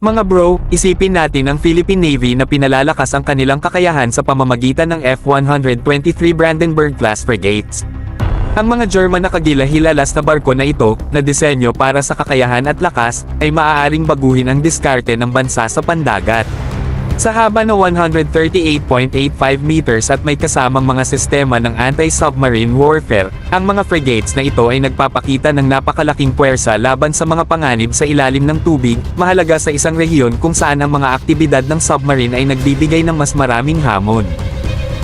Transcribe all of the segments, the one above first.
Mga bro, isipin natin ang Philippine Navy na pinalalakas ang kanilang kakayahan sa pamamagitan ng F-123 Brandenburg-class frigates. Ang mga German na kagilahilalas na barko na ito, na disenyo para sa kakayahan at lakas, ay maaaring baguhin ang diskarte ng bansa sa pandagat. Sa haba na 138.85 meters at may kasamang mga sistema ng anti-submarine warfare, ang mga frigates na ito ay nagpapakita ng napakalaking puwersa laban sa mga panganib sa ilalim ng tubig, mahalaga sa isang rehiyon kung saan ang mga aktibidad ng submarine ay nagbibigay ng mas maraming hamon.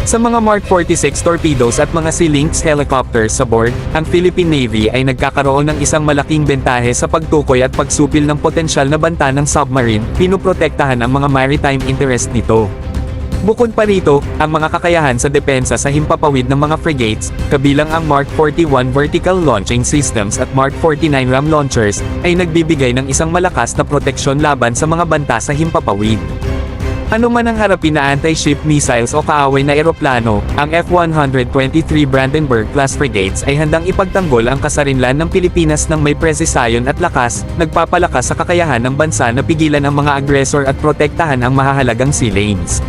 Sa mga Mark 46 torpedoes at mga Sea Lynx helicopters sa board, ang Philippine Navy ay nagkakaroon ng isang malaking bentahe sa pagtukoy at pagsupil ng potensyal na banta ng submarine, pinoprotektahan ang mga maritime interest nito. Bukod pa rito, ang mga kakayahan sa depensa sa himpapawid ng mga frigates, kabilang ang Mark 41 vertical launching systems at Mark 49 ram launchers, ay nagbibigay ng isang malakas na proteksyon laban sa mga banta sa himpapawid. Ano man ang harapin na anti-ship missiles o kaaway na eroplano, ang F-123 Brandenburg-class frigates ay handang ipagtanggol ang kasarinlan ng Pilipinas ng may presisyon at lakas, nagpapalakas sa kakayahan ng bansa na pigilan ang mga agresor at protektahan ang mahahalagang sea lanes.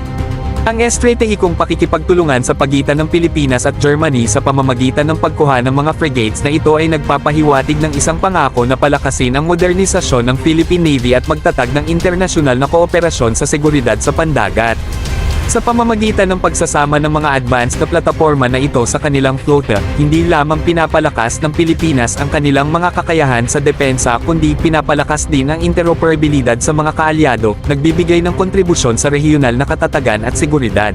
Ang estratehikong pakikipagtulungan sa pagitan ng Pilipinas at Germany sa pamamagitan ng pagkuha ng mga frigates na ito ay nagpapahiwatig ng isang pangako na palakasin ang modernisasyon ng Philippine Navy at magtatag ng internasyonal na kooperasyon sa seguridad sa pandagat. Sa pamamagitan ng pagsasama ng mga advanced na plataporma na ito sa kanilang flota, hindi lamang pinapalakas ng Pilipinas ang kanilang mga kakayahan sa depensa kundi pinapalakas din ang interoperabilidad sa mga kaalyado, nagbibigay ng kontribusyon sa rehiyonal na katatagan at seguridad.